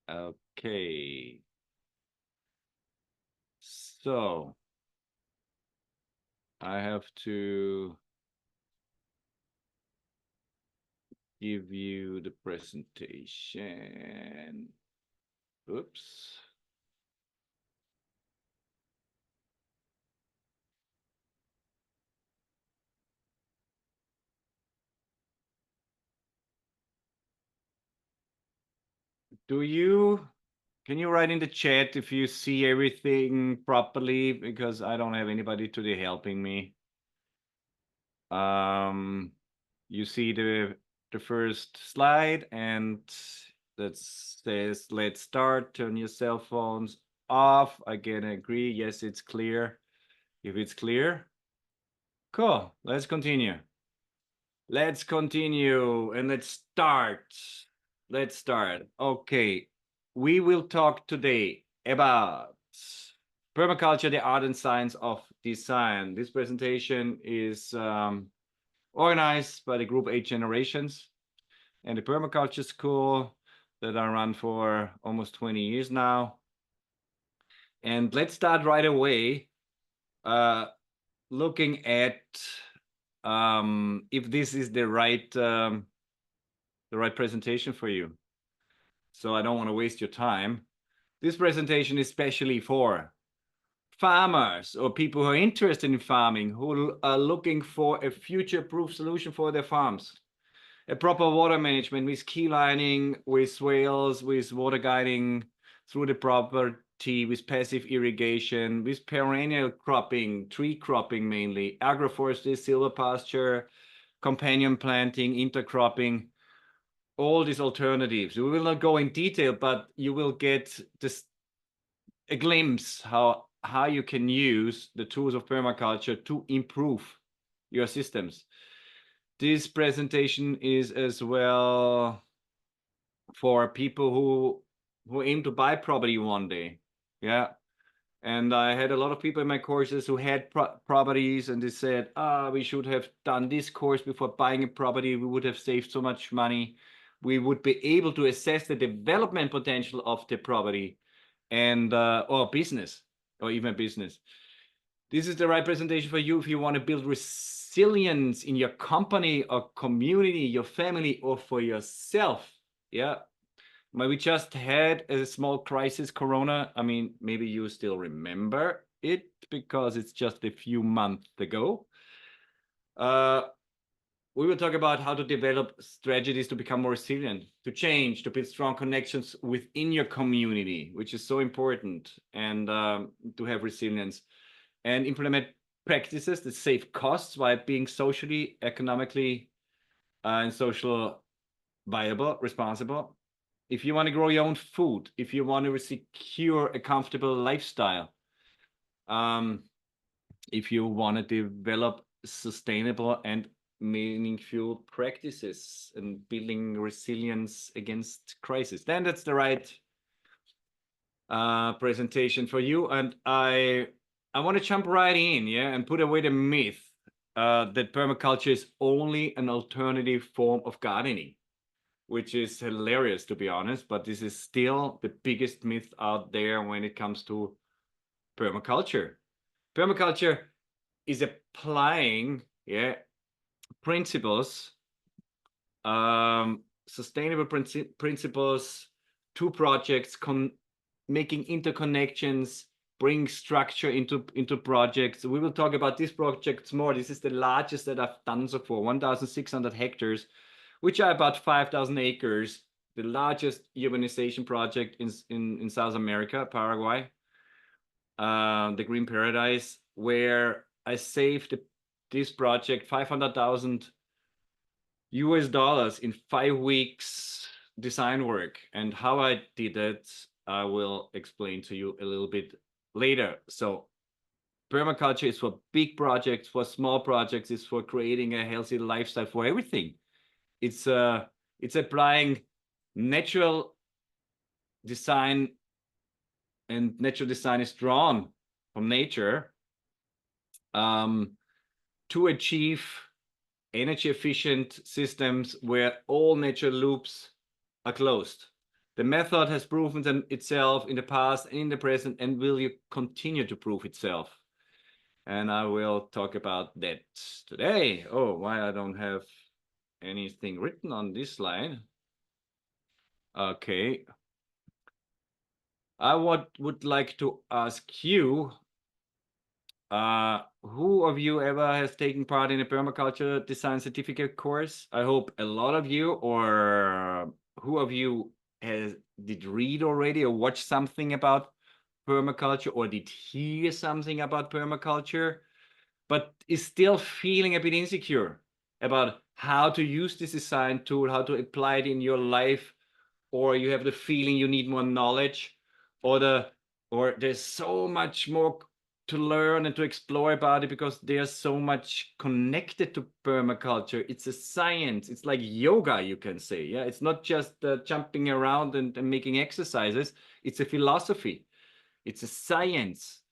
Okay. So I have to give you the presentation. Oops. Can you write in the chat if you see everything properly? Because I don't have anybody today helping me. You see the first slide and that says, let's start, turn your cell phones off. I can agree. Yes, it's clear. If it's clear, cool. Let's continue. Let's continue and let's start. Let's start. Okay. We will talk today about permaculture, the art and science of design. This presentation is organized by the group 8 Generations and the Permaculture School that I run for almost 20 years now. And let's start right away looking at if this is the right presentation for you. So I don't want to waste your time. This presentation is especially for farmers or people who are interested in farming, who are looking for a future-proof solution for their farms. A proper water management with key lining, with swales, with water guiding through the property, with passive irrigation, with perennial cropping, tree cropping mainly, agroforestry, silvopasture, companion planting, intercropping, all these alternatives. We will not go in detail, but you will get this a glimpse how you can use the tools of permaculture to improve your systems. This presentation is as well for people who aim to buy property one day. Yeah. And I had a lot of people in my courses who had properties and they said, we should have done this course before buying a property. We would have saved so much money. We would be able to assess the development potential of the property and or business or even business. This is the right presentation for you if you want to build resilience in your company or community, your family, or for yourself. Yeah. We just had a small crisis, Corona. I mean, maybe you still remember it because it's just a few months ago. We will talk about how to develop strategies to become more resilient, to change, to build strong connections within your community, which is so important, and to have resilience, and implement practices that save costs while being socially, economically, and social viable, responsible. If you want to grow your own food, if you want to secure a comfortable lifestyle, if you want to develop sustainable and meaningful practices and building resilience against crisis, then that's the right presentation for you. And I want to jump right in, yeah, and put away the myth that permaculture is only an alternative form of gardening, which is hilarious, to be honest, but this is still the biggest myth out there when it comes to permaculture. Permaculture is applying, yeah, principles, sustainable principles to projects, making interconnections, bring structure into projects. We will talk about these projects more. This is the largest that I've done so far, 1,600 hectares, which are about 5,000 acres, the largest urbanization project in South America, Paraguay, the Green Paradise, where I saved this project $500,000 in 5 weeks design work. And how I did it, I will explain to you a little bit later. So permaculture is for big projects, for small projects, it's for creating a healthy lifestyle, for everything. It's applying natural design, and natural design is drawn from nature to achieve energy efficient systems where all natural loops are closed. The method has proven itself in the past, in the present, and will continue to prove itself. And I will talk about that today. Oh, why I don't have anything written on this slide. Okay. I would like to ask you, who of you ever has taken part in a permaculture design certificate course? I hope a lot of you, or who of you did read already or watch something about permaculture or did hear something about permaculture, but is still feeling a bit insecure about how to use this design tool, how to apply it in your life, or you have the feeling you need more knowledge, or there's so much more to learn and to explore about it because there's so much connected to permaculture. It's a science. It's like yoga, you can say. Yeah, it's not just jumping around and making exercises. It's a philosophy. It's a science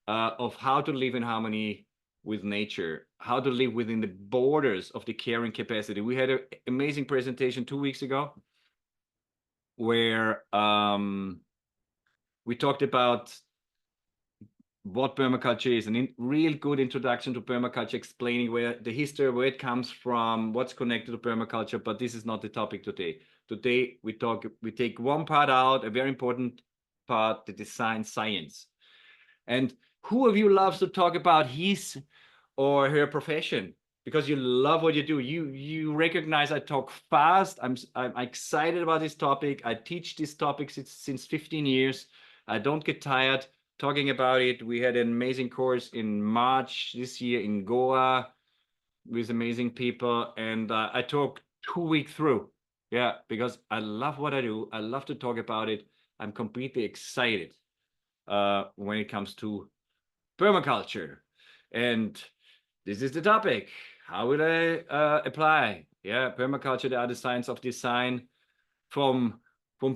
of how to live in harmony with nature, how to live within the borders of the caring capacity. We had an amazing presentation 2 weeks ago where we talked about what permaculture is, a real good introduction to permaculture, explaining where the history, where it comes from, what's connected to permaculture. But this is not the topic today. Today we take one part out, a very important part, the design science. And who of you loves to talk about his or her profession because you love what you do? You recognize I talk fast. I'm excited about this topic. I teach this topic since 15 years. I don't get tired talking about it. We had an amazing course in March this year in Goa with amazing people, and I talk 2 weeks through. Yeah, because I love what I do. I love to talk about it. I'm completely excited when it comes to permaculture. And this is the topic. How will I apply? Yeah, permaculture, the other science of design, from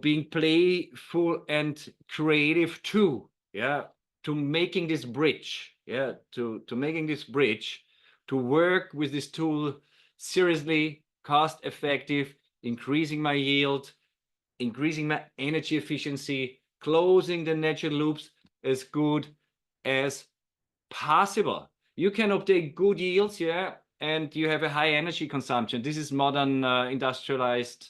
being playful and creative to, yeah, to making this bridge, yeah, to making this bridge, to work with this tool seriously, cost effective, increasing my yield, increasing my energy efficiency, closing the natural loops as good as possible. You can obtain good yields, yeah, and you have a high energy consumption. This is modern industrialized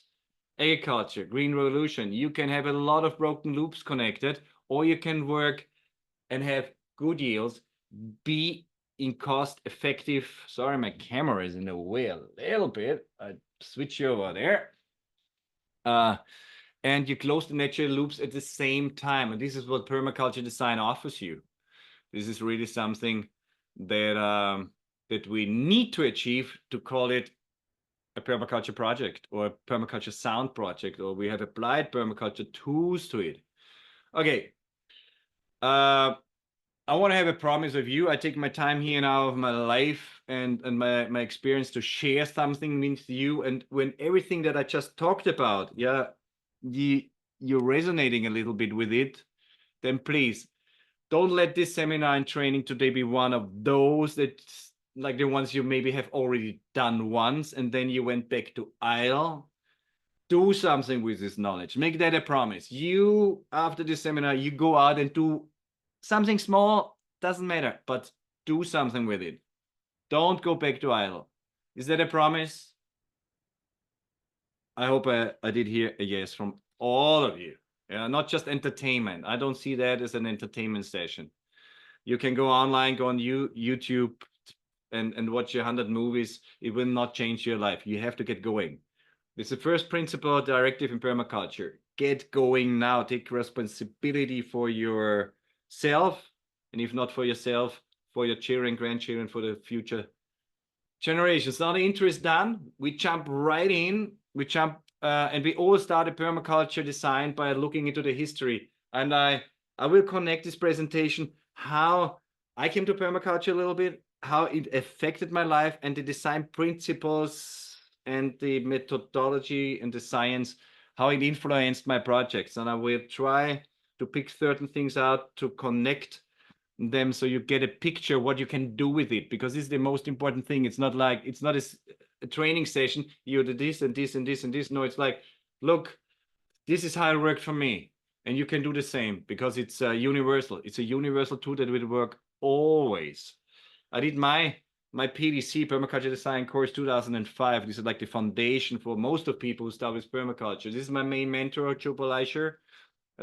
agriculture, green revolution. You can have a lot of broken loops connected, or you can work and have good yields, be in cost effective. Sorry, my camera is in the way a little bit. I switch you over there. And you close the natural loops at the same time. And this is what permaculture design offers you. This is really something that that we need to achieve to call it a permaculture project or a permaculture sound project, or we have applied permaculture tools to it. Okay. I want to have a promise of you. I take my time here now of my life and my experience to share something with you. And when everything that I just talked about, yeah, you're resonating a little bit with it, then please don't let this seminar and training today be one of those that, like the ones you maybe have already done once and then you went back to idle. Do something with this knowledge. Make that a promise. You, after this seminar, you go out and do something small, doesn't matter, but do something with it. Don't go back to idle. Is that a promise? I hope I did hear a yes from all of you. Yeah, not just entertainment. I don't see that as an entertainment session. You can go online, go on YouTube and watch 100 movies. It will not change your life. You have to get going. It's the first principle directive in permaculture. Get going now. Take responsibility for yourself, and if not for yourself, for your children, grandchildren, for the future generations. Now the intro is done. We jump right in. And we all started permaculture design by looking into the history. And I will connect this presentation how I came to permaculture a little bit, how it affected my life, and the design principles and the methodology and the science, how it influenced my projects. And I will try to pick certain things out to connect them so you get a picture what you can do with it, because this is the most important thing. It's not a training session, you do this and this and this and this. No, it's like, look, this is how it worked for me. And you can do the same because it's universal. It's a universal tool that will work always. I did my PDC, Permaculture Design course 2005. This is like the foundation for most of people who start with permaculture. This is my main mentor, Dipl. I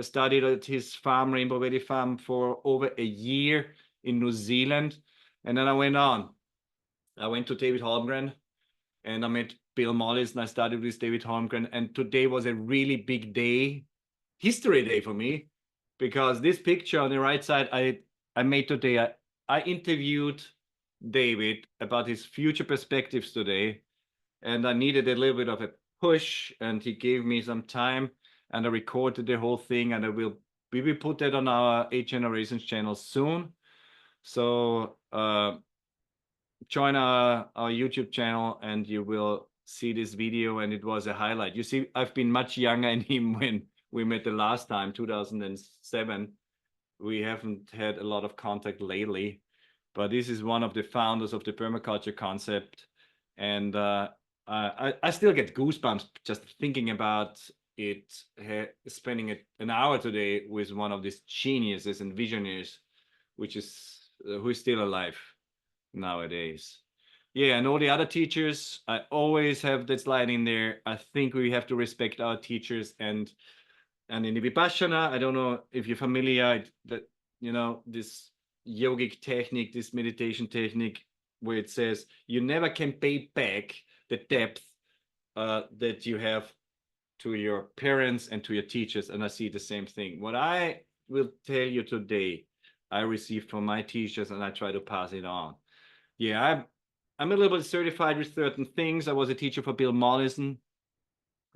studied at his farm, Rainbow Valley Farm, for over a year in New Zealand. And then I went on. I went to David Holmgren and I met Bill Mollis and I studied with David Holmgren. And today was a really big day, history day for me, because this picture on the right side I made today. I interviewed David about his future perspectives today, and I needed a little bit of a push, and he gave me some time, and I recorded the whole thing, and we will put that on our 8 Generations channel soon. So join our YouTube channel and you will see this video, and it was a highlight. You see, I've been much younger than him when we met the last time, 2007. We haven't had a lot of contact lately, but this is one of the founders of the permaculture concept. And I still get goosebumps just thinking about it, spending an hour today with one of these geniuses and visionaries, which is who is still alive nowadays. Yeah, and all the other teachers, I always have that slide in there. I think we have to respect our teachers, and in the Vipassana, I don't know if you're familiar, that this yogic technique, this meditation technique, where it says you never can pay back the depth that you have to your parents and to your teachers. And I see the same thing. What I will tell you today, I received from my teachers, and I try to pass it on. Yeah, I'm a little bit certified with certain things. I was a teacher for Bill Mollison,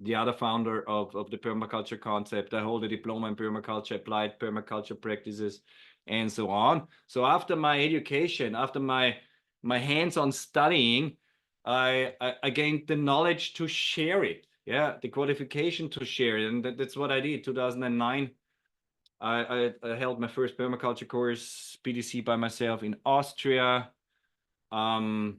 the other founder of the permaculture concept. I hold a diploma in permaculture, applied permaculture practices, and so on. So after my education, after my hands-on studying, I gained the knowledge to share it. Yeah, the qualification to share it, and that's what I did. 2009, I held my first permaculture course, PDC, by myself in Austria. And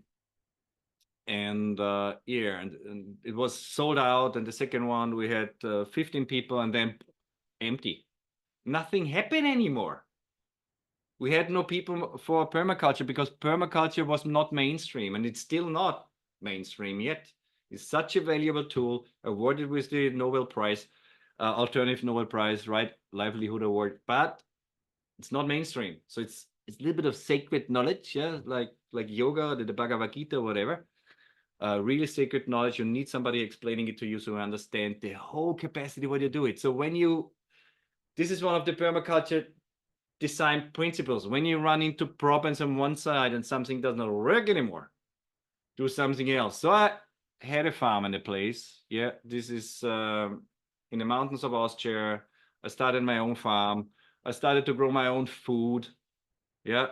it was sold out. And the second one, we had 15 people, and then empty. Nothing happened anymore. We had no people for permaculture because permaculture was not mainstream, and it's still not mainstream yet. It's such a valuable tool, awarded with the Nobel Prize, alternative Nobel Prize, right? Livelihood Award, but it's not mainstream. So it's a little bit of sacred knowledge, yeah, like yoga, the Bhagavad Gita, whatever. Really sacred knowledge. You need somebody explaining it to you so you understand the whole capacity what you do it. So this is one of the permaculture design principles. When you run into problems on one side and something does not work anymore, do something else. So I had a farm in a place. Yeah, this is in the mountains of Austria. I started my own farm. I started to grow my own food. Yeah.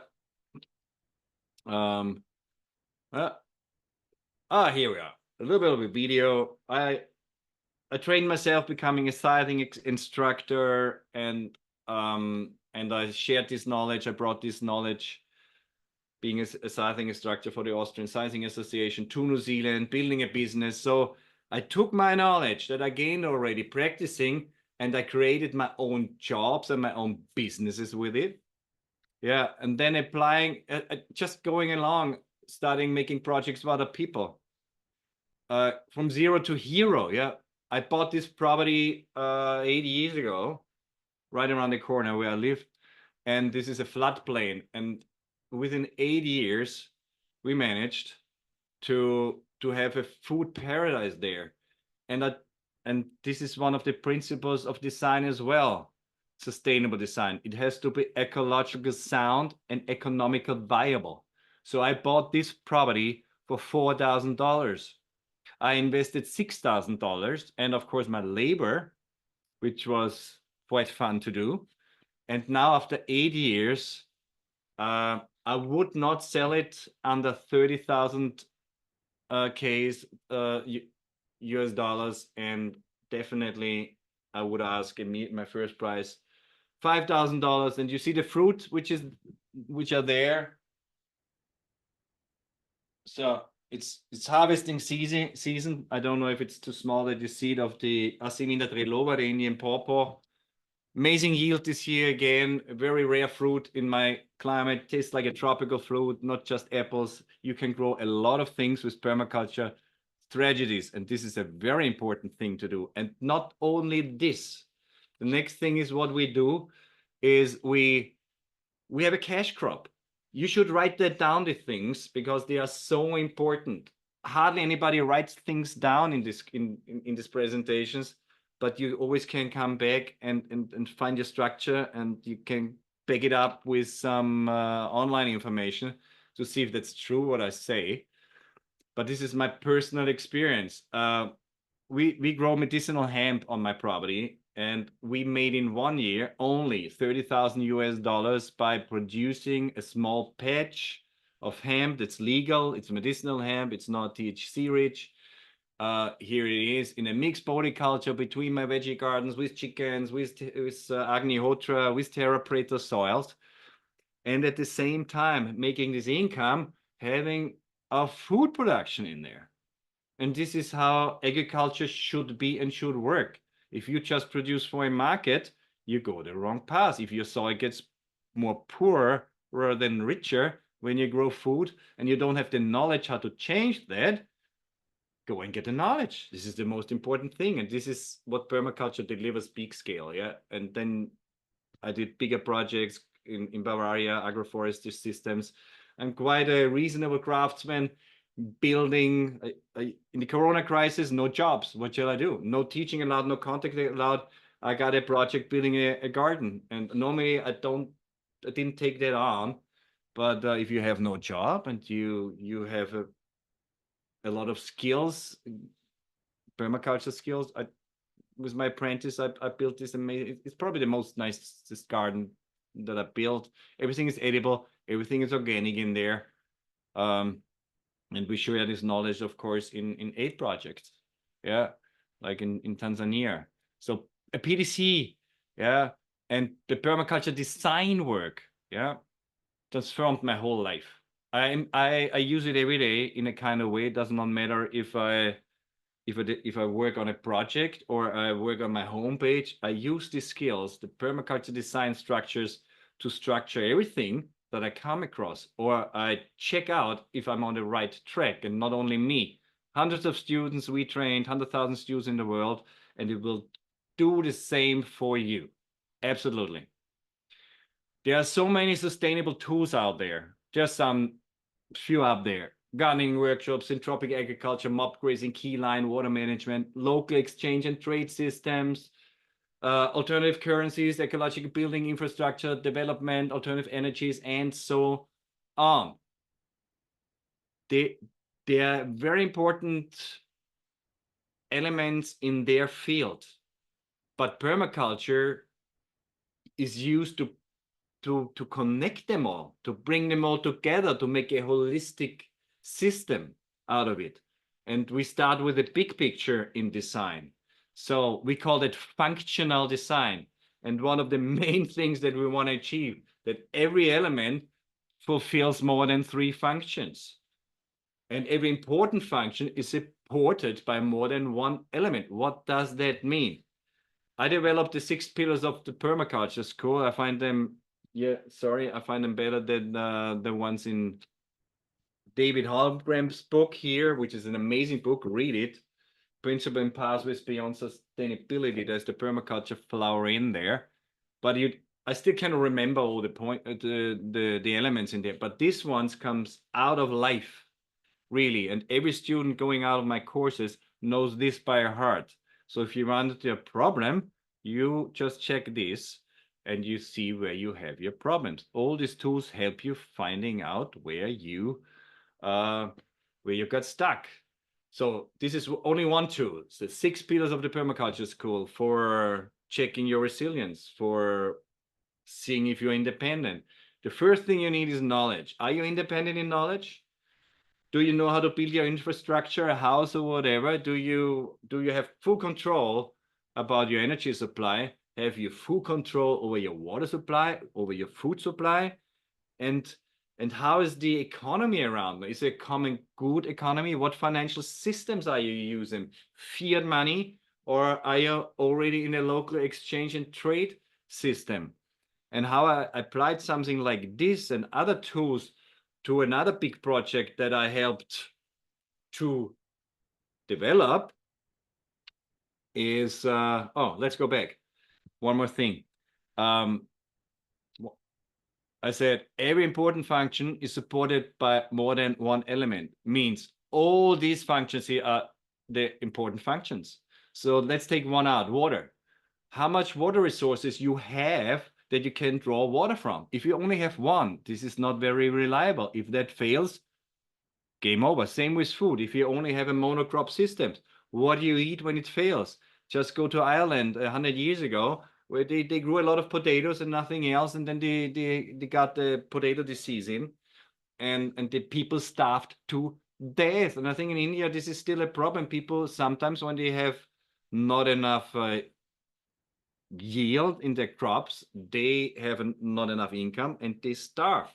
Here we are. A little bit of a video. I trained myself becoming a sizing instructor, and I shared this knowledge. I brought this knowledge, being a sizing instructor for the Austrian Sizing Association, to New Zealand, building a business. So I took my knowledge that I gained already practicing, and I created my own jobs and my own businesses with it. Yeah, and then applying, just going along, starting making projects for other people. From zero to hero. Yeah, I bought this property 8 years ago, right around the corner where I live, and this is a floodplain. And within 8 years, we managed to have a food paradise there. And this is one of the principles of design as well. Sustainable design. It has to be ecological sound and economical viable. So I bought this property for $4,000. I invested $6,000, and of course my labor, which was quite fun to do. And now after 8 years, I would not sell it under 30,000 Ks US dollars, and definitely I would ask my first price $5,000. And you see the fruit which are there. So it's harvesting season. I don't know if it's too small, that the seed of the Asimina trilova, the Indian pawpaw. Amazing yield this year again. A very rare fruit in my climate. Tastes like a tropical fruit, not just apples. You can grow a lot of things with permaculture strategies, and this is a very important thing to do. And not only this, the next thing is what we do is we have a cash crop. You should write that down, the things, because they are so important. Hardly anybody writes things down in these presentations, but you always can come back and find your structure, and you can back it up with some online information to see if that's true what I say. But this is my personal experience. We grow medicinal hemp on my property, and we made in 1 year only $30,000 by producing a small patch of hemp that's legal. It's medicinal hemp. It's not THC rich. Here it is in a mixed polyculture between my veggie gardens with chickens, with Agnihotra, with Terra Preta soils. And at the same time, making this income, having a food production in there. And this is how agriculture should be and should work. If you just produce for a market, you go the wrong path. If your soil gets more poor rather than richer when you grow food, and you don't have the knowledge how to change that, go and get the knowledge. This is the most important thing. And this is what permaculture delivers, big scale. Yeah. And then I did bigger projects in Bavaria, agroforestry systems. I'm quite a reasonable craftsman. Building in the Corona crisis, no jobs. What shall I do? No teaching allowed, no contact allowed. I got a project building a garden, and normally I didn't take that on. But if you have no job and you have a lot of skills, permaculture skills, with my apprentice, I built this amazing. It's probably the most nicest garden that I built. Everything is edible. Everything is organic in there. And we share this knowledge, of course, in 8 projects. Yeah, like in Tanzania. So a PDC, yeah, and the permaculture design work, yeah, transformed my whole life. I use it every day in a kind of way. It does not matter if I work on a project or I work on my homepage. I use these skills, the permaculture design structures, to structure everything that I come across, or I check out if I'm on the right track. And not only me, hundreds of students we trained, 100,000 students in the world, and it will do the same for you. Absolutely. There are so many sustainable tools out there. Just some few up there. Gardening workshops, entropic agriculture, mob grazing, keyline, water management, local exchange and trade systems, alternative currencies, ecological building infrastructure, development, alternative energies, and so on. They are very important elements in their field, but permaculture is used to connect them all, to bring them all together, to make a holistic system out of it. And we start with a big picture in design. So we call it functional design. And one of the main things that we want to achieve, that every element fulfills more than 3 functions. And every important function is supported by more than 1 element. What does that mean? I developed the 6 pillars of the permaculture school. I find them, I find them better than the ones in David Holmgren's book here, which is an amazing book. Read it. Principle and Pathways Beyond Sustainability. There's the permaculture flower in there, but I still cannot remember all the elements in there. But this one comes out of life, really. And every student going out of my courses knows this by heart. So if you run into a problem, you just check this and you see where you have your problems. All these tools help you finding out where you got stuck. So this is only one tool. It's the 6 pillars of the permaculture school for checking your resilience, for seeing if you're independent. The first thing you need is knowledge. Are you independent in knowledge? Do you know how to build your infrastructure, a house or whatever? Do you have full control about your energy supply? Have you full control over your water supply, over your food supply? And And how is the economy around? Is it a common good economy? What financial systems are you using? Fiat money, or are you already in a local exchange and trade system? And how I applied something like this and other tools to another big project that I helped to develop is, let's go back. One more thing. I said every important function is supported by more than one element. Means all these functions here are the important functions. So let's take one out, water. How much water resources you have that you can draw water from. If you only have one, this is not very reliable. If that fails, game over. Same with food. If you only have a monocrop system, what do you eat when it fails? Just go to Ireland 100 years ago, where they grew a lot of potatoes and nothing else, and then they got the potato disease in, and the people starved to death. And I think in India this is still a problem. People sometimes, when they have not enough yield in their crops, they have not enough income and they starve.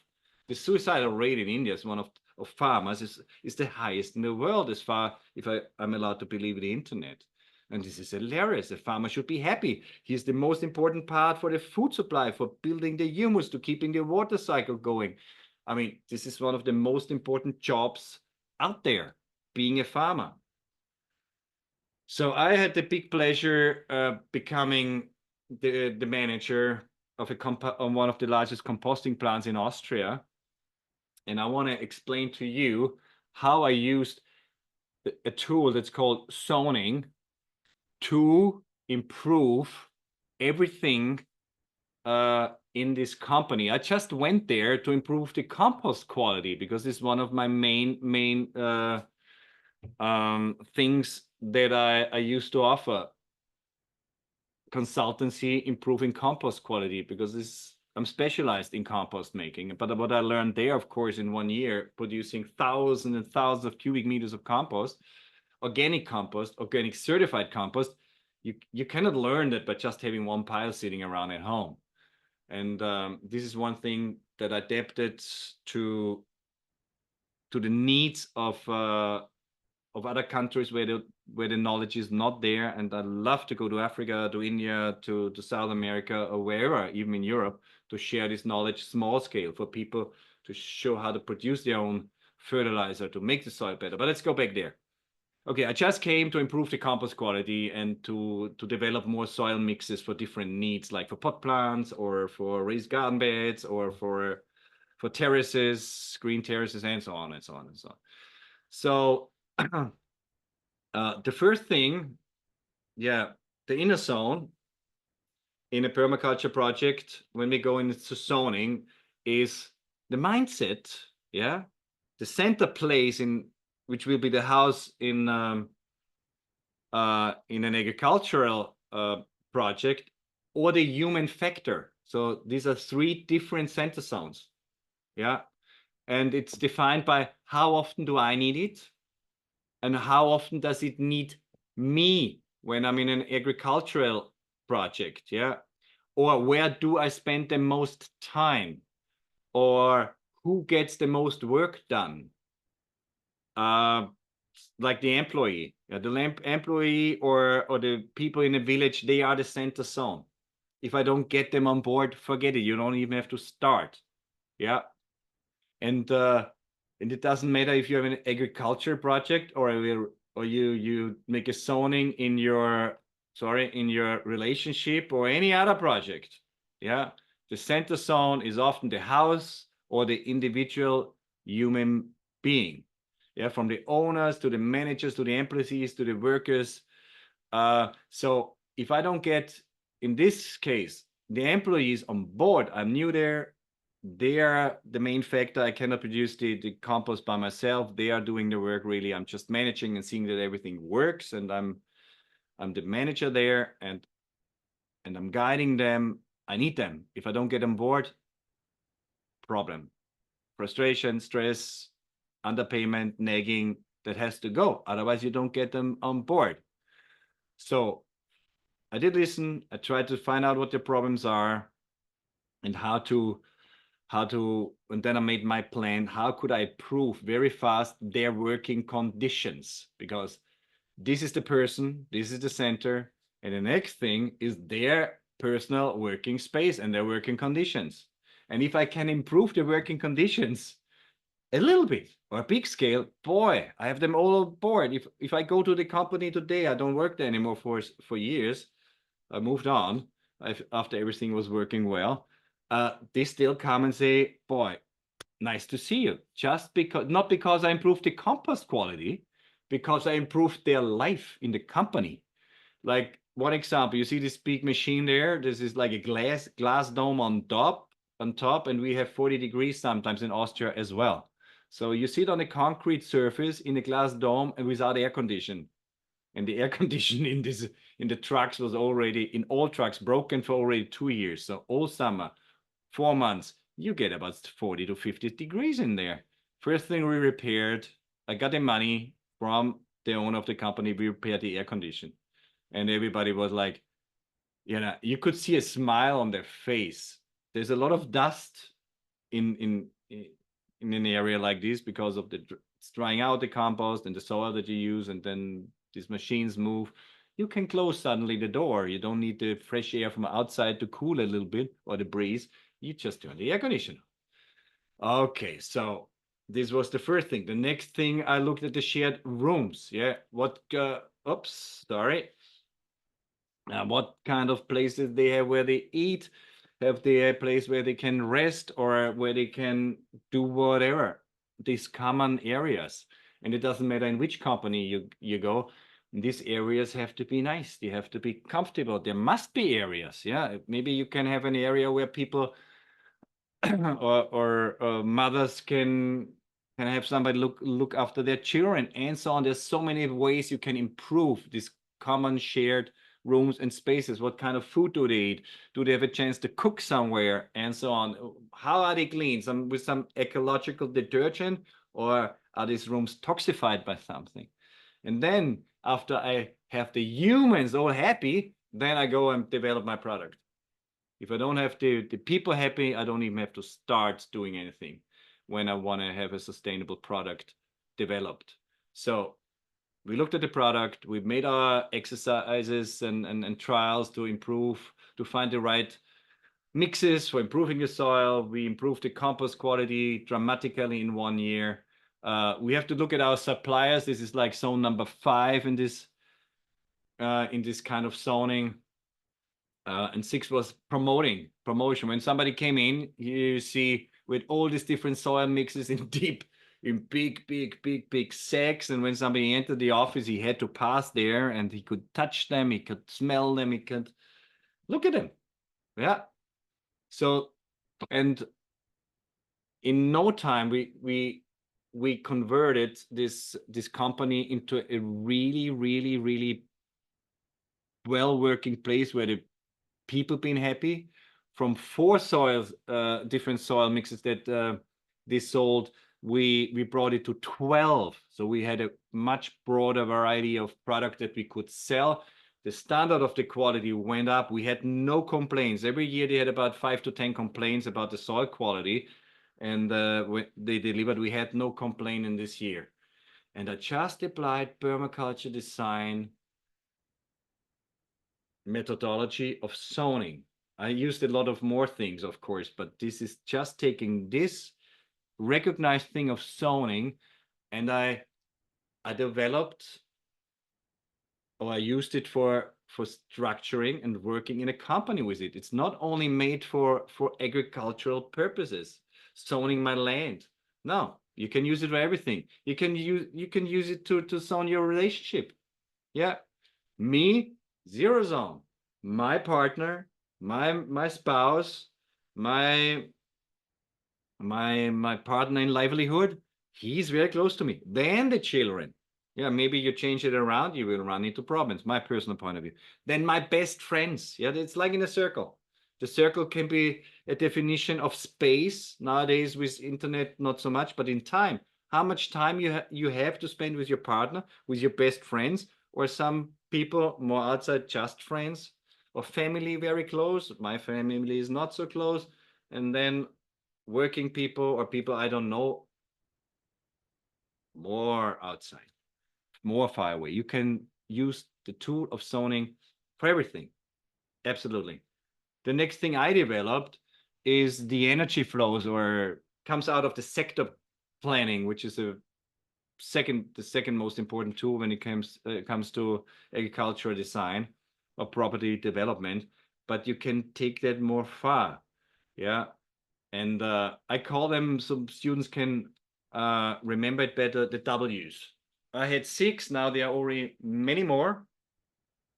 The suicidal rate in India is one of farmers is the highest in the world, as far if I'm allowed to believe the internet. And this is hilarious. A farmer should be happy. He's the most important part for the food supply, for building the humus, to keeping the water cycle going. I mean, this is one of the most important jobs out there, being a farmer. So I had the big pleasure becoming the manager of on one of the largest composting plants in Austria. And I want to explain to you how I used a tool that's called zoning to improve everything in this company. I just went there to improve the compost quality, because it's one of my main things that I used to offer. Consultancy improving compost quality, because I'm specialized in compost making. But what I learned there, of course, in 1 year, producing thousands and thousands of cubic meters of compost, organic certified compost, you cannot learn that by just having one pile sitting around at home. And this is one thing that I adapted to the needs of other countries where the knowledge is not there. And I love to go to Africa, to India, to South America, or wherever, even in Europe, to share this knowledge small scale for people to show how to produce their own fertilizer to make the soil better. But let's go back there. Okay, I just came to improve the compost quality and to develop more soil mixes for different needs, like for pot plants or for raised garden beds or for terraces, green terraces, and so on and so on and so on. So the first thing, the inner zone in a permaculture project, when we go into zoning, is the mindset, the center place in which will be the house in an agricultural project, or the human factor. So these are 3 different center zones, and it's defined by how often do I need it, and how often does it need me when I'm in an agricultural project, or where do I spend the most time, or who gets the most work done, like the employee, the employee or the people in the village, they are the center zone. If I don't get them on board, forget it. You don't even have to start, and it doesn't matter if you have an agriculture project or you make a zoning in your relationship or any other project. The center zone is often the house or the individual human being. From the owners to the managers to the employees to the workers. So if I don't get, in this case, the employees on board, I'm new there, they are the main factor. I cannot produce the compost by myself. They are doing the work, really. I'm just managing and seeing that everything works, and I'm the manager there, and I'm guiding them. I need them. If I don't get on board, problem. Frustration, stress, underpayment, nagging, that has to go. Otherwise, you don't get them on board. So I did listen. I tried to find out what the problems are and how to and then I made my plan. How could I improve very fast their working conditions? Because this is the person, this is the center, and the next thing is their personal working space and their working conditions. And if I can improve the working conditions a little bit or a big scale, boy, I have them all on board. If I go to the company today, I don't work there anymore for years. I moved on after everything was working well. They still come and say, boy, nice to see you. Just because, not because I improved the compost quality, because I improved their life in the company. Like one example, you see this big machine there. This is like a glass dome on top, and we have 40 degrees sometimes in Austria as well. So you sit on a concrete surface in a glass dome and without air condition. And the air condition in the trucks was already in all trucks broken for already 2 years. So all summer, 4 months, you get about 40 to 50 degrees in there. First thing we repaired, I got the money from the owner of the company. We repaired the air condition, and everybody was like, you could see a smile on their face. There's a lot of dust in an area like this because of it's drying out the compost and the soil that you use, and then these machines move. You can close suddenly the door. You don't need the fresh air from outside to cool a little bit, or the breeze. You just turn the air conditioner. Okay, so this was the first thing. The next thing, I looked at the shared rooms. Yeah, oops, sorry. What kind of places they have where they eat? Have they a place where they can rest or where they can do whatever? These common areas. And it doesn't matter in which company you go. These areas have to be nice. They have to be comfortable. There must be areas. Yeah, maybe you can have an area where people or mothers can have somebody look after their children and so on. There's so many ways you can improve these common shared rooms and spaces. What kind of food do they eat? Do they have a chance to cook somewhere and so on? How are they cleaned? With some ecological detergent, or are these rooms toxified by something? And then after I have the humans all happy, then I go and develop my product. If I don't have the people happy, I don't even have to start doing anything when I want to have a sustainable product developed. So we looked at the product, we made our exercises and trials to improve, to find the right mixes for improving the soil. We improved the compost quality dramatically in 1 year. We have to look at our suppliers. This is like zone number 5 in this kind of zoning. And 6 was promotion. When somebody came in, you see with all these different soil mixes in big sacks. And when somebody entered the office, he had to pass there and he could touch them, he could smell them, he could look at them. Yeah. So, and in no time, we converted this company into a really well working place where the people been happy. From 4 different soil mixes that they sold, we brought it to 12. So we had a much broader variety of product that we could sell. The standard of the quality went up. We had no complaints. Every year they had about 5 to 10 complaints about the soil quality, and when they delivered, we had no complaint in this year. And I just applied permaculture design methodology of zoning. I used a lot of more things, of course, but this is just taking this recognized thing of zoning, and I developed, or I used it for structuring and working in a company with it. It's not only made for agricultural purposes, zoning my land. No, you can use it for everything. You can use it to zone your relationship. Yeah, me, 0 zone. My partner, my spouse, my partner in livelihood, he's very close to me. Then the children. Yeah, maybe you change it around, you will run into problems. My personal point of view. Then my best friends. Yeah, it's like in a circle. The circle can be a definition of space. Nowadays with internet, not so much, but in time. How much time you have to spend with your partner, with your best friends, or some people more outside, just friends, or family very close. My family is not so close. And then working people or people I don't know, more outside, more far away. You can use the tool of zoning for everything. Absolutely. The next thing I developed is the energy flows, or comes out of the sector planning, which is the second most important tool when it comes to agricultural design or property development. But you can take that more far, yeah. And I call them, so students can remember it better, the W's. I had 6, now there are already many more.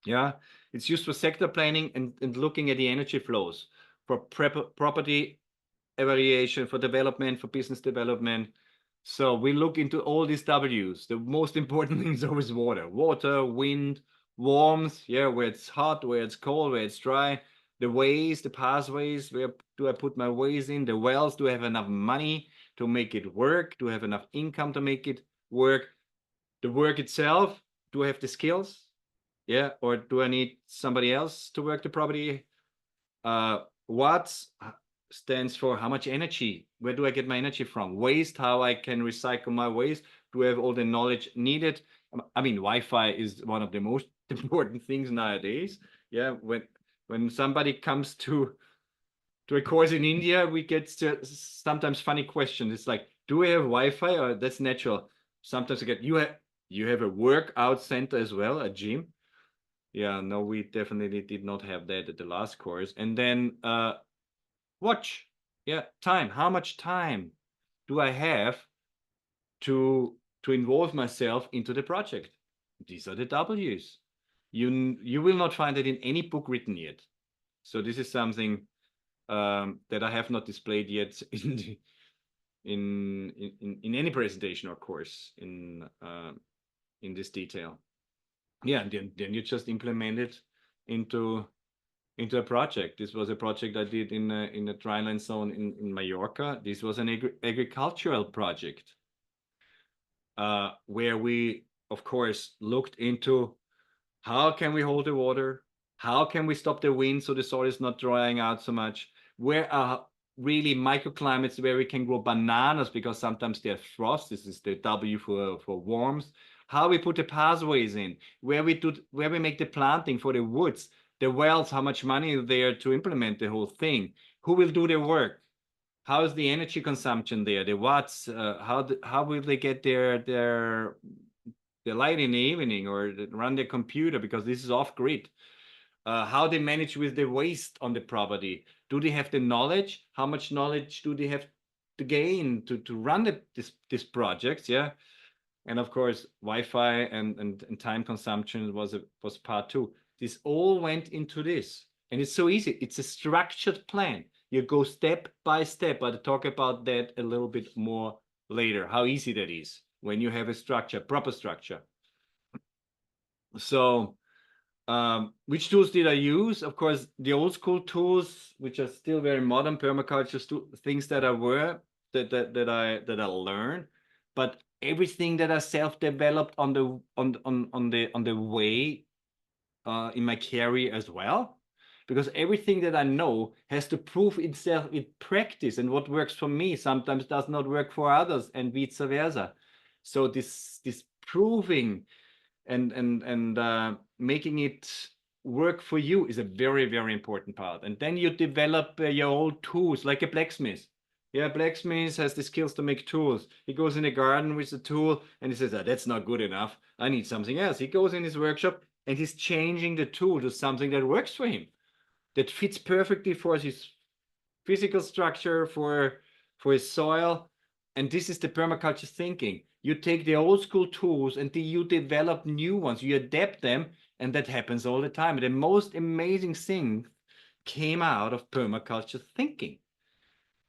Yeah, it's used for sector planning and looking at the energy flows for property evaluation, for development, for business development. So we look into all these W's. The most important thing is always water, wind, warmth, yeah, where it's hot, where it's cold, where it's dry, the ways, the pathways, where do I put my ways in, the wells, do I have enough money to make it work? Do I have enough income to make it work? The work itself, do I have the skills? Yeah, or do I need somebody else to work the property? What stands for how much energy? Where do I get my energy from? Waste, how I can recycle my waste? Do I have all the knowledge needed? I mean, Wi-Fi is one of the most important things nowadays. Yeah, when somebody comes to a course in India, we get sometimes funny questions. It's like, do we have Wi-Fi? Or that's natural. Sometimes I get, you have a workout center as well, a gym. Yeah, no, we definitely did not have that at the last course. And then watch. Yeah, time. How much time do I have to involve myself into the project? These are the W's. You will not find it in any book written yet. So this is something that I have not displayed yet in any presentation or course in this detail. Yeah, and then you just implement it into a project. This was a project I did in a dryland zone in Mallorca. This was an agricultural project where we, of course, looked into how can we hold the water, how can we stop the wind so the soil is not drying out so much, where are really microclimates where we can grow bananas because sometimes there's frost. This is the W for warmth. How we put the pathways in, where we make the planting for the woods, the wells, how much money is there to implement the whole thing, who will do the work, how is the energy consumption there, the watts, how will they get their light in the evening or run their computer because this is off grid. How they manage with the waste on the property. Do they have the knowledge? How much knowledge do they have to gain to run this projects? Yeah. And of course, Wi-Fi and time consumption was part 2. This all went into this. And it's so easy. It's a structured plan. You go step by step. I'll talk about that a little bit more later, how easy that is when you have a structure, proper structure. So which tools did I use? Of course, the old school tools, which are still very modern, permaculture things that I learned, but everything that I self-developed on the way in my career as well, because everything that I know has to prove itself in practice, and what works for me sometimes does not work for others, and vice versa. So this proving and making it work for you is a very, very important part. And then you develop your own tools, like a blacksmith. Yeah, blacksmith has the skills to make tools. He goes in the garden with a tool and he says, oh, that's not good enough. I need something else. He goes in his workshop and he's changing the tool to something that works for him, that fits perfectly for his physical structure, for his soil. And this is the permaculture thinking. You take the old school tools and you develop new ones. You adapt them, and that happens all the time. The most amazing thing came out of permaculture thinking,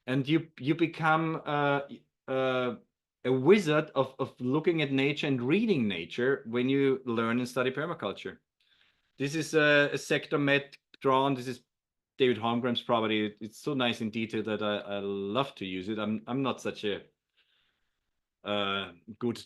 and you become a wizard of looking at nature and reading nature when you learn and study permaculture. This is a sector map drawn. This is David Holmgren's property. It's so nice in detail that I love to use it. I'm not such a good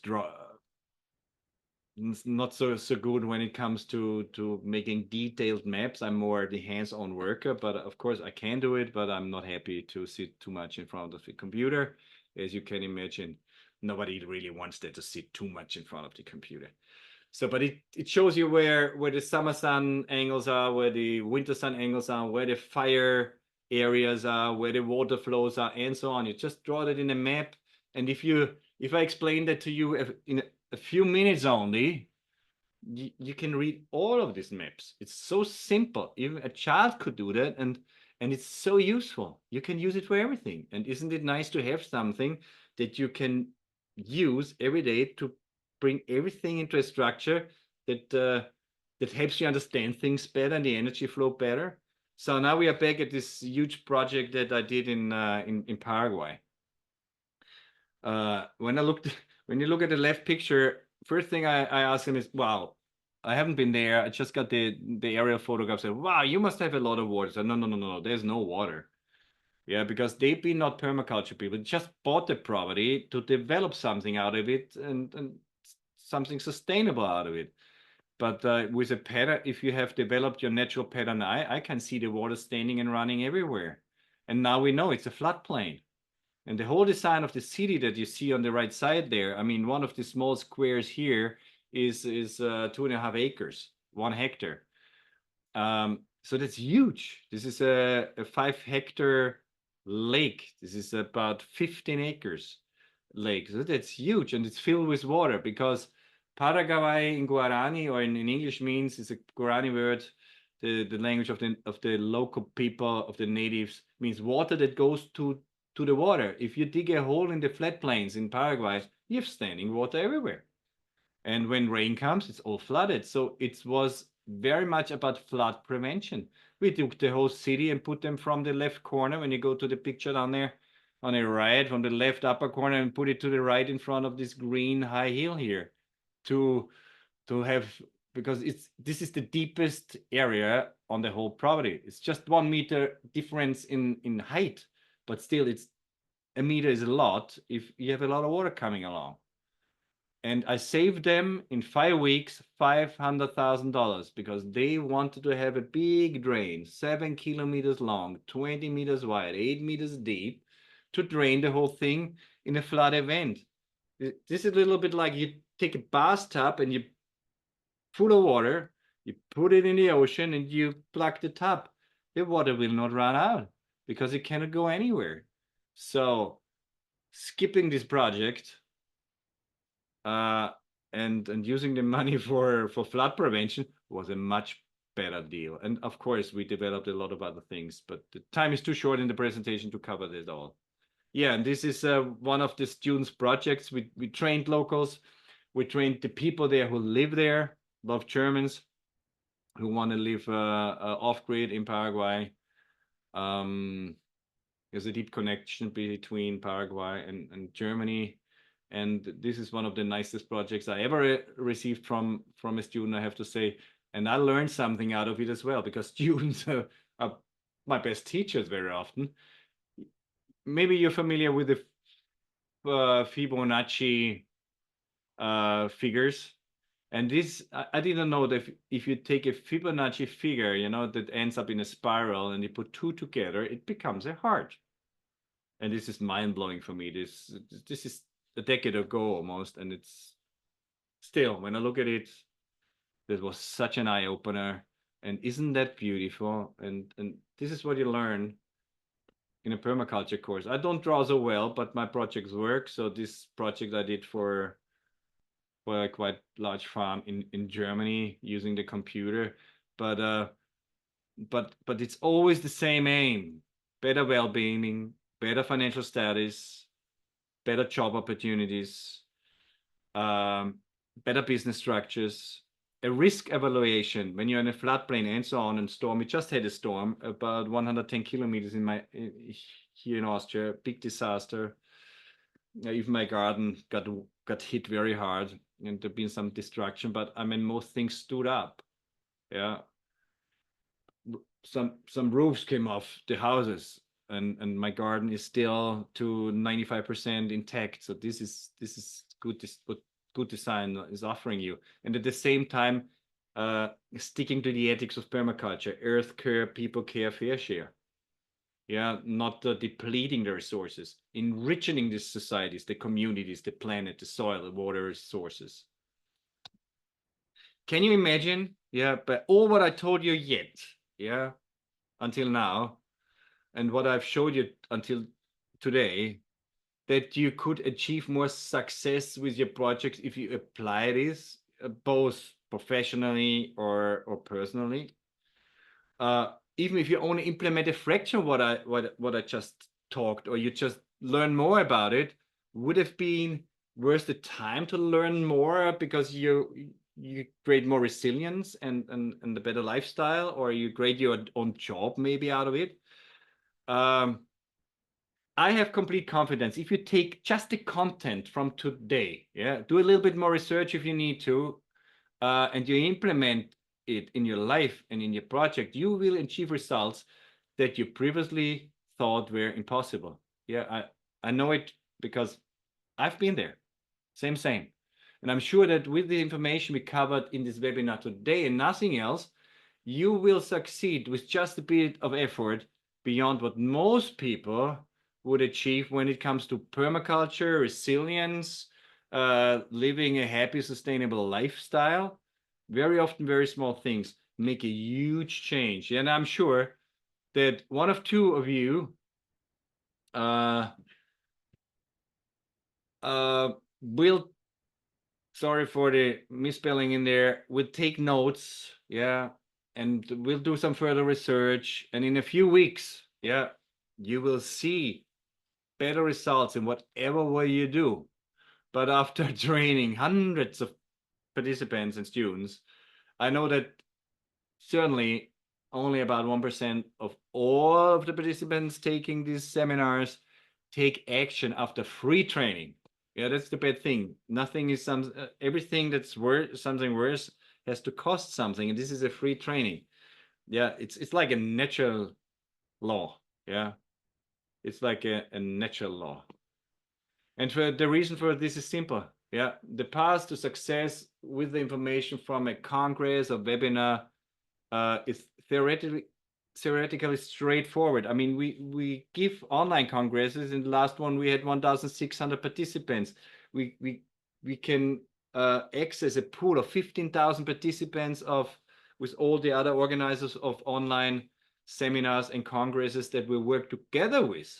It's not so good when it comes to making detailed maps. I'm more the hands-on worker, but of course I can do it, but I'm not happy to sit too much in front of the computer. As you can imagine, nobody really wants that to sit too much in front of the computer. So, but it shows you where the summer sun angles are, where the winter sun angles are, where the fire areas are, where the water flows are, and so on. You just draw that in a map, and if I explain that to you in a few minutes only, you can read all of these maps. It's so simple. Even a child could do that, and it's so useful. You can use it for everything. And isn't it nice to have something that you can use every day to bring everything into a structure that helps you understand things better and the energy flow better? So now we are back at this huge project that I did in Paraguay. When I looked, when you look at the left picture, first thing I asked him is, "Wow, I haven't been there. I just got the aerial photograph." Said, "Wow, you must have a lot of water." I said, "No, no, no, no, no. There's no water." Yeah, because they've been not permaculture people. They just bought the property to develop something out of it and something sustainable out of it. But with a pattern, if you have developed your natural pattern, I can see the water standing and running everywhere. And now we know it's a floodplain. And the whole design of the city that you see on the right side there, I mean, one of the small squares here is 2.5 acres, 1 hectare. So that's huge. This is a 5 hectare lake. This is about 15 acres lake. So that's huge, and it's filled with water because Paraguay in Guarani or in English means it's a Guarani word. The language of the local people of the natives means water that goes to the water. If you dig a hole in the flat plains in Paraguay, you have standing water everywhere. And when rain comes, it's all flooded. So it was very much about flood prevention. We took the whole city and put them from the left corner. When you go to the picture down there on the right, from the left upper corner, and put it to the right in front of this green high hill here to have, because this is the deepest area on the whole property. It's just 1 meter difference in height, but still it's a meter is a lot if you have a lot of water coming along. And I saved them in 5 weeks $500,000 because they wanted to have a big drain, 7 kilometers long, 20 meters wide, 8 meters deep, to drain the whole thing in a flood event. This is a little bit like you take a bathtub and you full of water, you put it in the ocean and you plug the tap. The water will not run out because it cannot go anywhere. So skipping this project uh, and using the money for flood prevention was a much better deal. And of course, we developed a lot of other things, but the time is too short in the presentation to cover this all. Yeah, and this is one of the students' projects. We trained locals, we trained the people there who live there, a lot of Germans who want to live off grid in Paraguay. Um, there's a deep connection between Paraguay and Germany. And this is one of the nicest projects I ever received from a student, I have to say. And I learned something out of it as well, because students are my best teachers very often. Maybe you're familiar with the Fibonacci figures. And this, I didn't know that if you take a Fibonacci figure, you know, that ends up in a spiral and you put two together, it becomes a heart. And this is mind blowing for me. This is a decade ago almost, and it's still, when I look at it, that was such an eye opener. And isn't that beautiful? And this is what you learn in a permaculture course. I don't draw so well, but my projects work. So this project I did for a quite large farm in Germany using the computer, but but it's always the same aim: better well-being, better financial status, better job opportunities, um, better business structures, a risk evaluation when you're in a floodplain and so on, and storm. We just had a storm about 110 kilometers here in Austria, big disaster. Even my garden got hit very hard, and there've been some destruction. But I mean, most things stood up. Yeah, some roofs came off the houses, and my garden is still to 95% intact. So this is good. This what good design is offering you. And at the same time, sticking to the ethics of permaculture, earth care, people care, fair share. Yeah, not depleting the resources, enriching the societies, the communities, the planet, the soil, the water resources. Can you imagine? Yeah, but all what I told you yet, yeah, until now, and what I've showed you until today, that you could achieve more success with your projects if you apply this both professionally or personally. Even if you only implement a fraction of what I just talked, or you just learn more about it, would have been worth the time to learn more because you create more resilience and a better lifestyle, or you create your own job maybe out of it. I have complete confidence. If you take just the content from today, yeah, do a little bit more research if you need to, and you implement it in your life and in your project, you will achieve results that you previously thought were impossible. Yeah, I know it because I've been there. Same. And I'm sure that with the information we covered in this webinar today and nothing else, you will succeed with just a bit of effort beyond what most people would achieve when it comes to permaculture, resilience, living a happy, sustainable lifestyle. Very often, very small things make a huge change. And I'm sure that one of two of you will, sorry for the misspelling in there, will take notes, yeah, and we'll do some further research. And in a few weeks, yeah, you will see better results in whatever way you do. But after training hundreds of participants and students, I know that certainly only about 1% of all of the participants taking these seminars take action after free training. Yeah, that's the bad thing. Nothing is everything that's worth something worse has to cost something, and this is a free training. Yeah, it's like a natural law. Yeah, it's like a natural law. And for the reason for this is simple. Yeah, the path to success with the information from a congress or webinar is theoretically straightforward. I mean, we give online congresses. In the last one, we had 1,600 participants. We can access a pool of 15,000 participants with all the other organizers of online seminars and congresses that we work together with.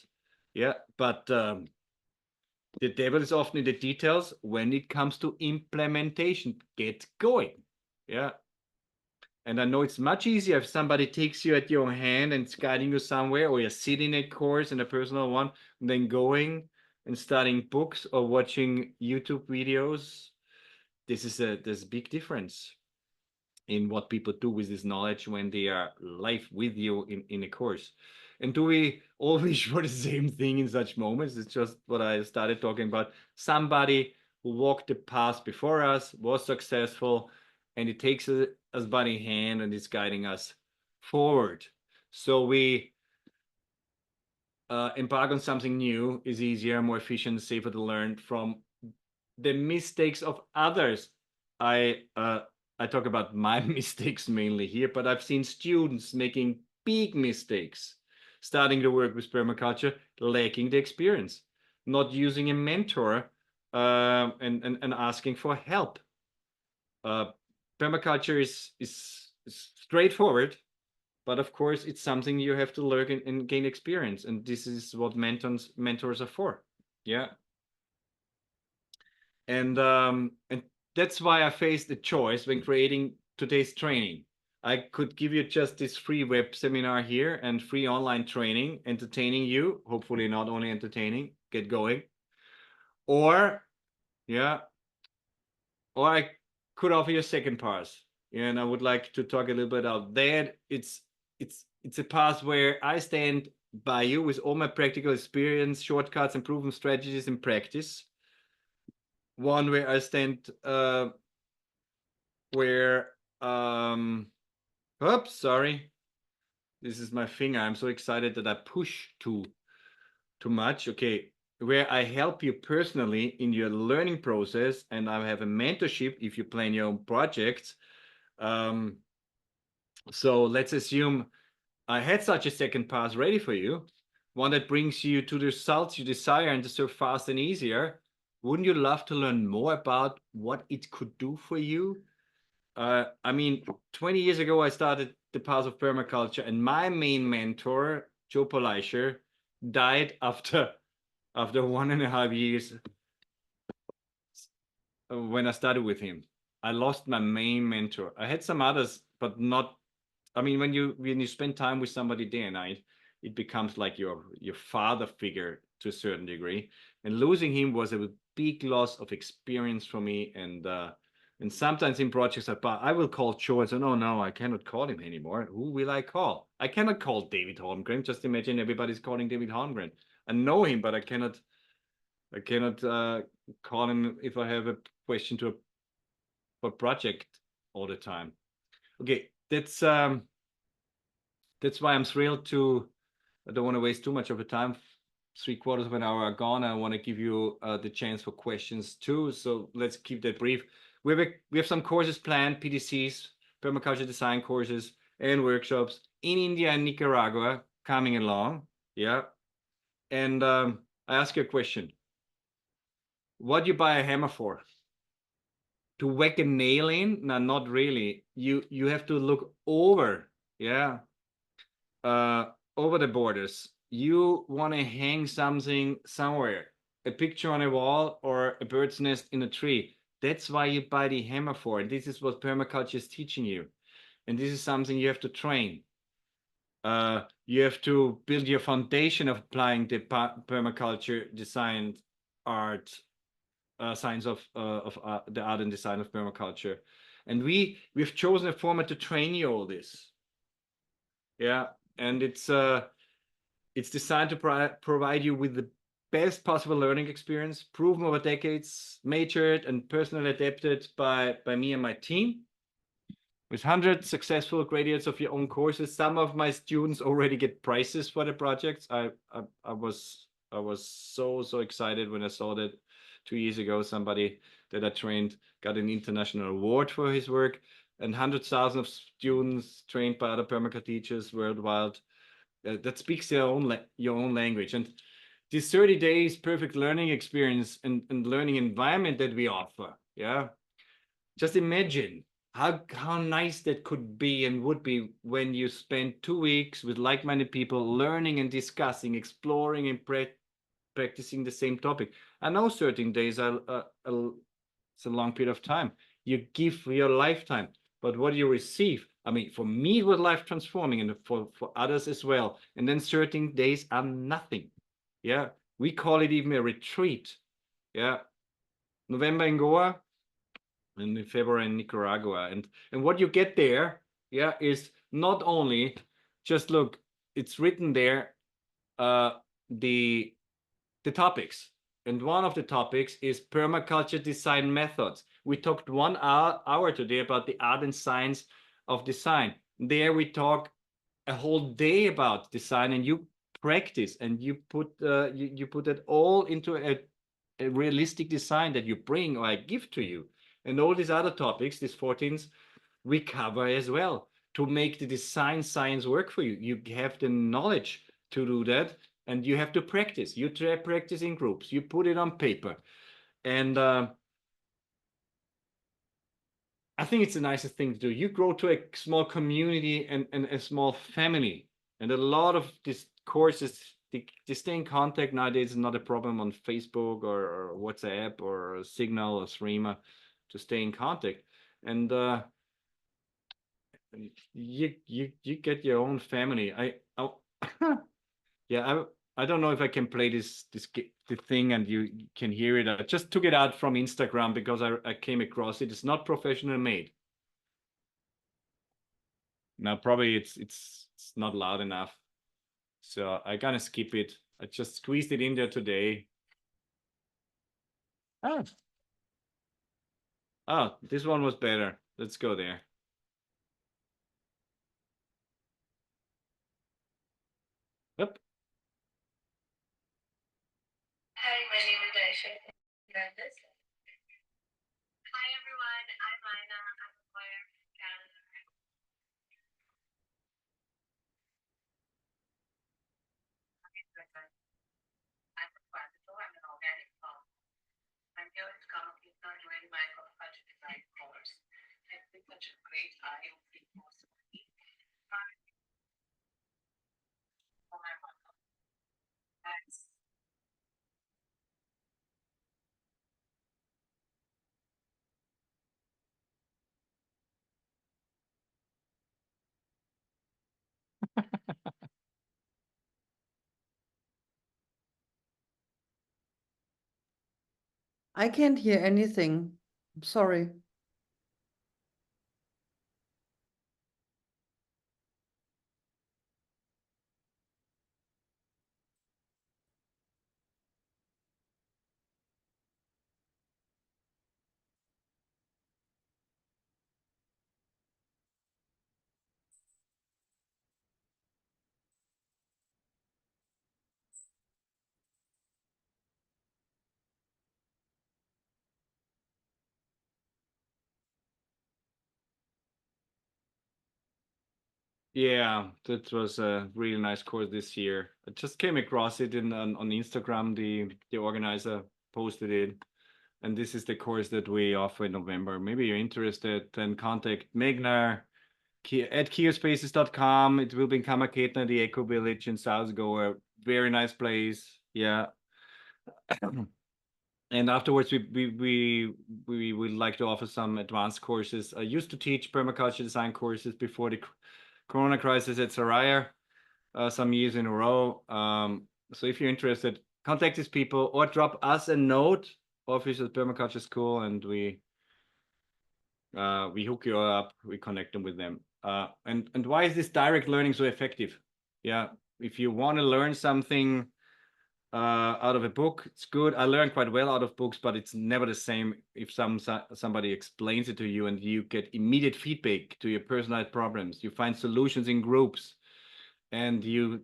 Yeah, but the devil is often in the details when it comes to implementation. Get going. Yeah. And I know it's much easier if somebody takes you at your hand and is guiding you somewhere, or you're sitting a course in a personal one, than going and studying books or watching YouTube videos. There's a big difference in what people do with this knowledge when they are live with you in a course. And do we all wish for the same thing in such moments? It's just what I started talking about. Somebody who walked the path before us, was successful, and it takes us by the hand and is guiding us forward. So we embark on something new is easier, more efficient, safer to learn from the mistakes of others. I talk about my mistakes mainly here, but I've seen students making big mistakes, starting to work with permaculture, lacking the experience, not using a mentor, and asking for help. Permaculture is straightforward, but of course it's something you have to learn and gain experience, and this is what mentors are for. Yeah. And that's why I faced the choice when creating today's training. I could give you just this free web seminar here and free online training, entertaining you, hopefully not only entertaining, get going. Or, yeah, or I could offer you a second pass. And I would like to talk a little bit about that. It's a path where I stand by you with all my practical experience, shortcuts, and proven strategies in practice. One where I stand where oops, sorry, this is my finger. I'm so excited that I push too much. Okay, where I help you personally in your learning process, and I have a mentorship if you plan your own projects. So let's assume I had such a second pass ready for you, one that brings you to the results you desire and to serve fast and easier. Wouldn't you love to learn more about what it could do for you? I mean, 20 years ago, I started the path of permaculture, and my main mentor, Joe Polisher, died after 1.5 years when I started with him. I lost my main mentor. I had some others, but not. I mean, when you spend time with somebody day and night, it becomes like your father figure to a certain degree. And losing him was a big loss of experience for me. And sometimes in projects I will call Joe and say, no, I cannot call him anymore. Who will I call? I cannot call David Holmgren. Just imagine everybody's calling David Holmgren. I know him, but I cannot call him if I have a question to a project all the time. Okay, that's why I'm thrilled to. I don't want to waste too much of the time. 3/4 of an hour are gone. I want to give you the chance for questions too. So let's keep that brief. We have some courses planned, PDCs, permaculture design courses, and workshops in India and Nicaragua coming along. Yeah, and I ask you a question. What do you buy a hammer for? To whack a nail in? No, not really. You have to look over, yeah, over the borders. You want to hang something somewhere, a picture on a wall or a bird's nest in a tree. That's why you buy the hammer for. And this is what permaculture is teaching you. And this is something you have to train. You have to build your foundation of applying the permaculture designed art science of the art and design of permaculture, and we've chosen a format to train you all this. Yeah, and it's designed to provide you with the best possible learning experience, proven over decades, matured and personally adapted by me and my team. With 100 successful graduates of your own courses, some of my students already get prizes for the projects. I was so excited when I saw that 2 years ago. Somebody that I trained got an international award for his work, and 100,000 of students trained by other permaculture teachers worldwide. That speaks your own language. And this 30 days perfect learning experience and learning environment that we offer, yeah, just imagine how nice that could be and would be when you spend 2 weeks with like-minded people learning and discussing, exploring and practicing the same topic. I know certain days it's a long period of time. You give for your lifetime, but what you receive, I mean, for me it was life transforming, and for others as well. And then certain days are nothing. Yeah, we call it even a retreat. Yeah, November in Goa, and in February in Nicaragua. And what you get there, yeah, is not only just look, it's written there, the topics. And one of the topics is permaculture design methods. We talked 1 hour today about the art and science of design. There we talk a whole day about design, and you practice and you put it all into a realistic design that you bring or I give to you. And all these other topics, these 14s, we cover as well to make the design science work for you. You have the knowledge to do that, and you have to practice. You try practice in groups. You put it on paper, and I think it's the nicest thing to do. You grow to a small community and a small family, and a lot of these courses, they stay in contact nowadays is not a problem on Facebook or WhatsApp or Signal or Threema to stay in contact. And you get your own family. Yeah, I don't know if I can play this the thing and you can hear it. I just took it out from Instagram because I came across it. It's not professional made. Now probably it's not loud enough, so I gotta skip it. I just squeezed it in there today. Oh, this one was better. Let's go there. Yep. everyone, I'm Lina. I'm a lawyer from Canada. I'm a Permaculture. I'm an organic farm. I'm here in Scotland doing my permaculture design course. It's been such a great eye-opening course for me. For my mother. That's I can't hear anything. I'm sorry. Yeah, that was a really nice course this year. I just came across it in on Instagram. The organizer posted it, and this is the course that we offer in November. Maybe you're interested, then contact Megnar at kiospaces.com. It will be in Kamaketna, the Eco Village in South Goa. Very nice place. Yeah. And afterwards, we would like to offer some advanced courses. I used to teach permaculture design courses before the Corona crisis at Saraya, some years in a row. So if you're interested, contact these people or drop us a note, office at Permaculture School, and we hook you up, we connect them with them. And why is this direct learning so effective? Yeah, if you want to learn something out of a book, it's good. I learn quite well out of books, but it's never the same if somebody explains it to you and you get immediate feedback to your personalized problems. You find solutions in groups, and you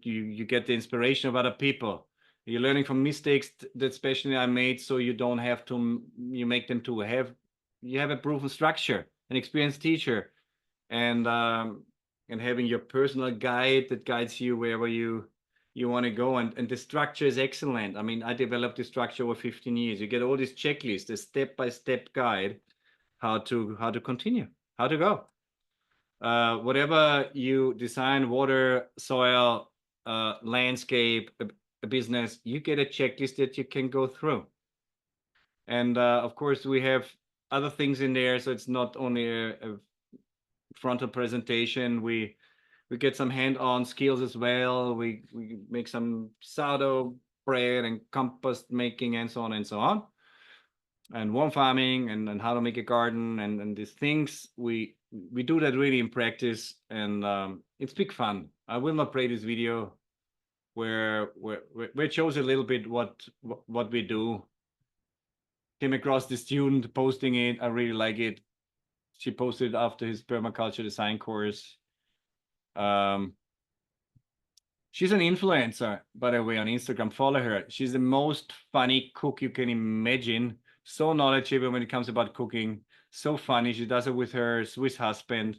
get the inspiration of other people. You're learning from mistakes that especially I made, so you don't have to. You make them to have. You have a proven structure, an experienced teacher, and um, and having your personal guide that guides you wherever you want to go. And the structure is excellent. I mean, I developed the structure over 15 years. You get all these checklists, a step-by-step guide how to continue, how to go. Whatever you design, water, soil, landscape, a business, you get a checklist that you can go through. And of course, we have other things in there, so it's not only a frontal presentation. We get some hand-on skills as well. We make some sourdough bread and compost making and so on and so on, and warm farming and how to make a garden and these things. We do that really in practice, and it's big fun. I will not play this video where it shows a little bit what we do. Came across the student posting it. I really like it. She posted after his permaculture design course. Um, she's an influencer, by the way, on Instagram. Follow her. She's the most funny cook you can imagine. So knowledgeable when it comes about cooking. So funny. She does it with her Swiss husband,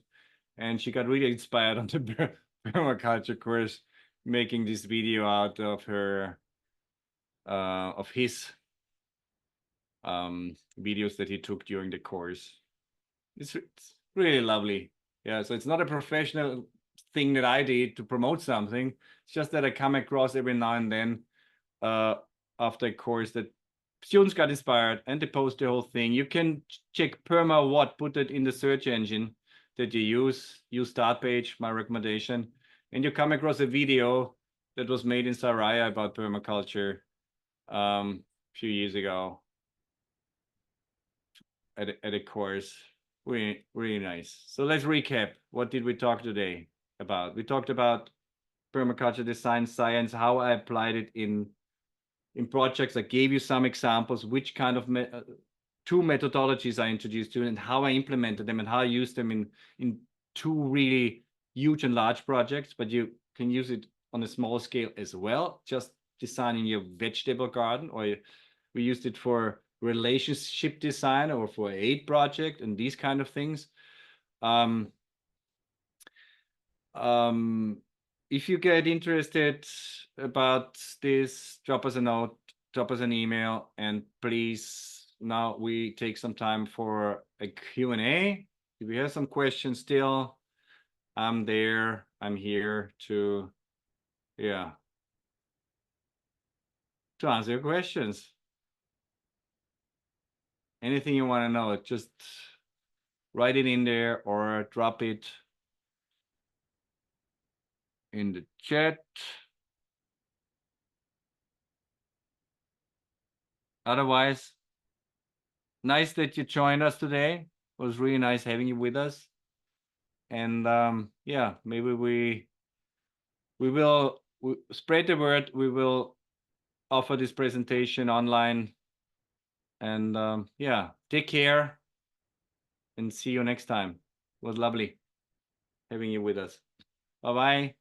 and she got really inspired on the permaculture course, making this video out of her of his videos that he took during the course. It's really lovely. Yeah, so it's not a professional thing that I did to promote something. It's just that I come across every now and then uh, after a course that students got inspired and they post the whole thing. You can check Perma what, put it in the search engine that you use start page, my recommendation, and you come across a video that was made in Saraya about permaculture a few years ago at a course. Really nice. So let's recap. What did we talk today about? We talked about permaculture design science, how I applied it in projects. I gave you some examples, which kind of two methodologies I introduced to, and how I implemented them, and how I used them in two really huge and large projects. But you can use it on a small scale as well, just designing your vegetable garden or We used it for relationship design or for aid project and these kind of things. If you get interested about this, drop us a note, drop us an email, and please, now we take some time for a Q&A. If you have some questions still, I'm there. I'm here to, yeah, to answer your questions. Anything you want to know, just write it in there or drop it in the chat. Otherwise, nice that you joined us today. It was really nice having you with us. And yeah, maybe we will spread the word. We will offer this presentation online. And yeah, take care and see you next time. It was lovely having you with us. Bye-bye.